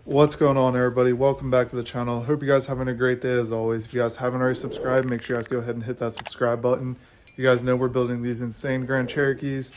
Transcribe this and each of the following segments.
What's going on, everybody? Welcome back to the channel. Hope you guys are having a great day as always. If you guys haven't already subscribed, make sure you guys go ahead and hit that subscribe button. You guys know we're building these insane Grand Cherokees.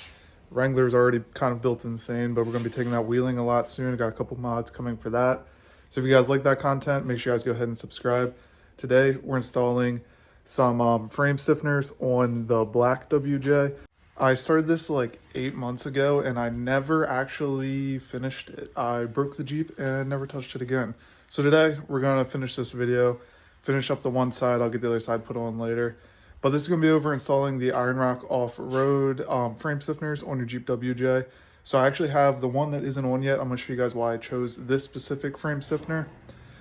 Wrangler's already kind of built insane, but we're going to be taking that wheeling a lot soon. Got a couple mods coming for that. So if you guys like that content, make sure you guys go ahead and subscribe. Today, we're installing some frame stiffeners on the black WJ. I started this like 8 months ago and I never actually finished it. I broke the Jeep and never touched it again. So today we're gonna finish this video, finish up the one side, I'll get the other side put on later. But this is gonna be over installing the Iron Rock Offroad frame stiffeners on your Jeep WJ. So I actually have the one that isn't on yet. I'm gonna show you guys why I chose this specific frame stiffener.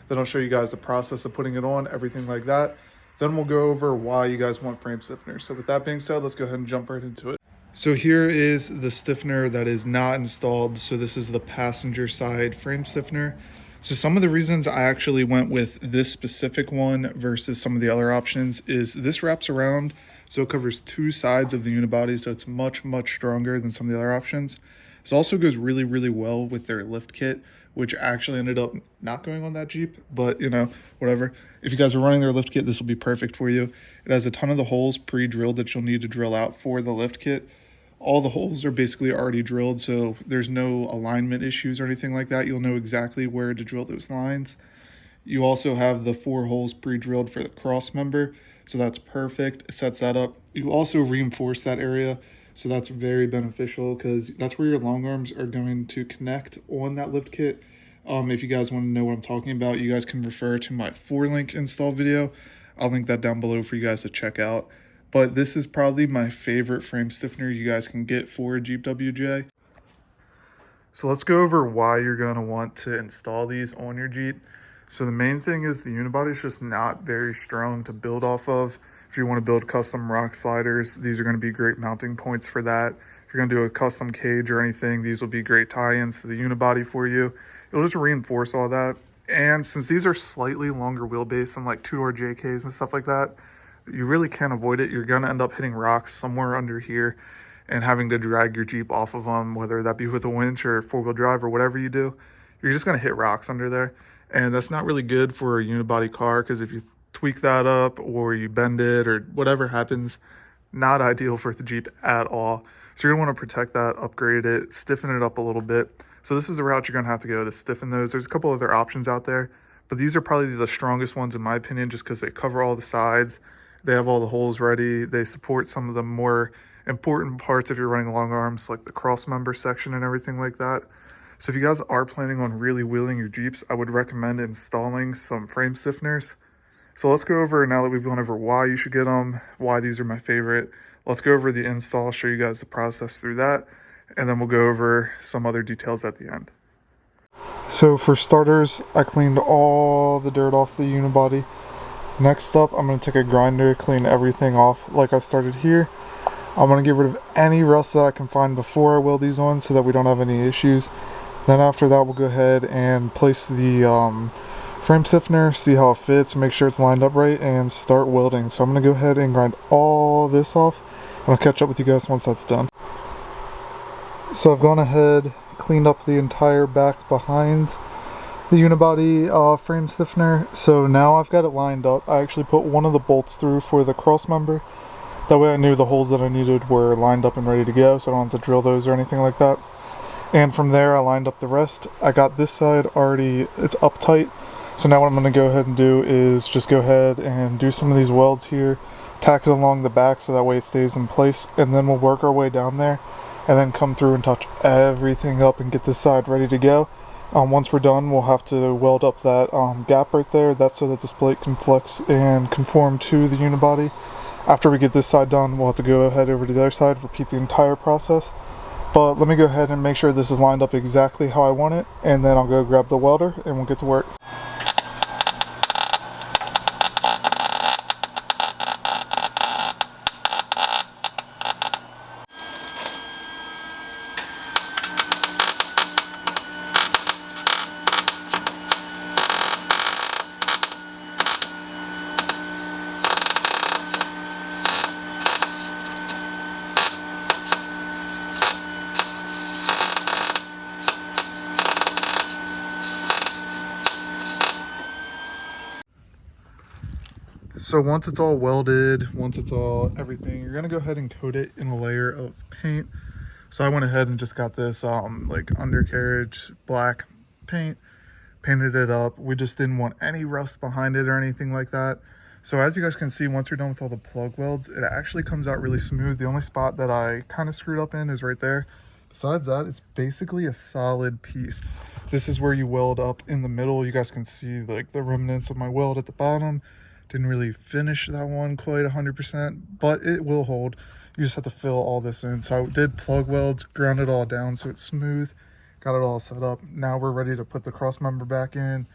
Then I'll show you guys the process of putting it on, everything like that. Then we'll go over why you guys want frame stiffeners. So with that being said, let's go ahead and jump right into it. So here is the stiffener that is not installed. So this is the passenger side frame stiffener. So some of the reasons I actually went with this specific one versus some of the other options is this wraps around. So it covers two sides of the unibody. So it's much stronger than some of the other options. This also goes really well with their lift kit, which actually ended up not going on that Jeep, but you know, whatever. If you guys are running their lift kit, this will be perfect for you. It has a ton of the holes pre-drilled that you'll need to drill out for the lift kit. All the holes are basically already drilled, so there's no alignment issues or anything like that. You'll know exactly where to drill those lines. You also have the 4 holes pre-drilled for the cross member, so that's perfect. It sets that up. You also reinforce that area, so that's very beneficial because that's where your long arms are going to connect on that lift kit. If you guys want to know what I'm talking about, you guys can refer to my 4-link install video. I'll link that down below for you guys to check out. But this is probably my favorite frame stiffener you guys can get for a Jeep WJ. So let's go over why you're going to want to install these on your Jeep. So the main thing is the unibody is just not very strong to build off of. If you want to build custom rock sliders, these are going to be great mounting points for that. If you're going to do a custom cage or anything, these will be great tie-ins to the unibody for you. It'll just reinforce all that. And since these are slightly longer wheelbase than like two-door JKs and stuff like that, you really can't avoid it. You're going to end up hitting rocks somewhere under here and having to drag your Jeep off of them, whether that be with a winch or 4-wheel drive or whatever you do. You're just going to hit rocks under there. And that's not really good for a unibody car because if you tweak that up or you bend it or whatever happens, not ideal for the Jeep at all. So you're going to want to protect that, upgrade it, stiffen it up a little bit. So this is the route you're going to have to go to stiffen those. There's a couple other options out there, but these are probably the strongest ones in my opinion just because they cover all the sides. They have all the holes ready. They support some of the more important parts if you're running long arms, like the cross member section and everything like that. So if you guys are planning on really wheeling your Jeeps, I would recommend installing some frame stiffeners. So let's go over, now that we've gone over why you should get them, why these are my favorite, let's go over the install, show you guys the process through that, and then we'll go over some other details at the end. So for starters, I cleaned all the dirt off the unibody. Next up, I'm going to take a grinder, clean everything off like I started here. I'm going to get rid of any rust that I can find before I weld these on so that we don't have any issues. Then after that, we'll go ahead and place the frame stiffener, see how it fits, make sure it's lined up right, and start welding. So I'm going to go ahead and grind all this off, and I'll catch up with you guys once that's done. So I've gone ahead, cleaned up the entire back behind the unibody frame stiffener. So now I've got it lined up. I actually put one of the bolts through for the cross member. That way I knew the holes that I needed were lined up and ready to go, so I don't have to drill those or anything like that. And from there I lined up the rest. I got this side already, it's up tight. So now what I'm going to go ahead and do is just go ahead and do some of these welds here, tack it along the back so that way it stays in place, and then we'll work our way down there and then come through and touch everything up and get this side ready to go. Once we're done, we'll have to weld up that gap right there. That's so that this plate can flex and conform to the unibody. After we get this side done, we'll have to go ahead over to the other side, repeat the entire process. But let me go ahead and make sure this is lined up exactly how I want it, and then I'll go grab the welder and we'll get to work. So once it's all welded, once it's all everything, you're gonna go ahead and coat it in a layer of paint. So I went ahead and just got this like undercarriage black paint, painted it up. We just didn't want any rust behind it or anything like that. So as you guys can see, once you're done with all the plug welds, it actually comes out really smooth. The only spot that I kind of screwed up in is right there. Besides that, it's basically a solid piece. This is where you weld up in the middle. You guys can see like the remnants of my weld at the bottom. Didn't really finish that one quite 100%, but it will hold. You just have to fill all this in. So I did plug welds, ground it all down so it's smooth, got it all set up. Now we're ready to put the cross member back in.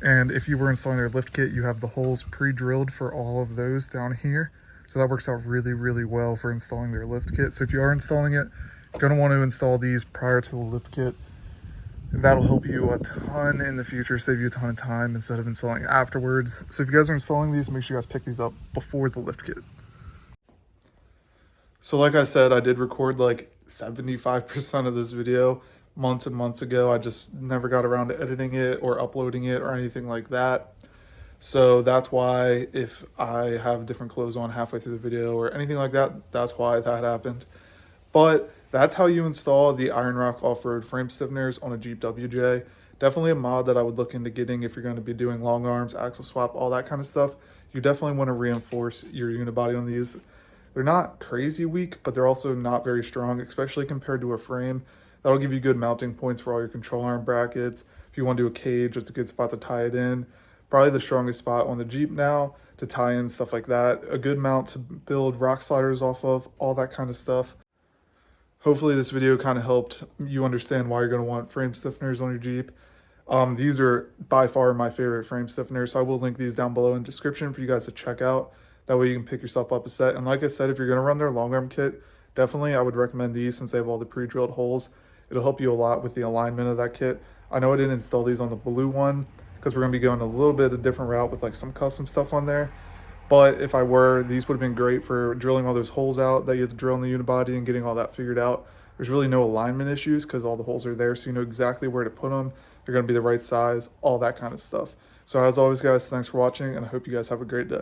And if you were installing their lift kit, you have the holes pre-drilled for all of those down here. So that works out really, really well for installing their lift kit. So if you are installing it, you're gonna want to install these prior to the lift kit. That'll help you a ton in the future, save you a ton of time instead of installing afterwards. So if you guys are installing these, make sure you guys pick these up before the lift kit. So like I said, I did record like 75% of this video months and months ago. I just never got around to editing it or uploading it or anything like that. So that's why if I have different clothes on halfway through the video or anything like that, that's why that happened. But that's how you install the Iron Rock Offroad frame stiffeners on a Jeep WJ. Definitely a mod that I would look into getting if you're going to be doing long arms, axle swap, all that kind of stuff. You definitely want to reinforce your unibody on these. They're not crazy weak, but they're also not very strong, especially compared to a frame. That'll give you good mounting points for all your control arm brackets. If you want to do a cage, it's a good spot to tie it in. Probably the strongest spot on the Jeep now to tie in stuff like that. A good mount to build rock sliders off of, all that kind of stuff. Hopefully this video kind of helped you understand why you're going to want frame stiffeners on your Jeep. These are by far my favorite frame stiffeners, so I will link these down below in the description for you guys to check out. That way you can pick yourself up a set. And like I said, if you're going to run their long arm kit, definitely I would recommend these since they have all the pre-drilled holes. It'll help you a lot with the alignment of that kit. I know I didn't install these on the blue one because we're going to be going a little bit of a different route with like some custom stuff on there. But if I were, these would have been great for drilling all those holes out that you have to drill in the unibody and getting all that figured out. There's really no alignment issues because all the holes are there, so you know exactly where to put them. They're going to be the right size, all that kind of stuff. So as always, guys, thanks for watching, and I hope you guys have a great day.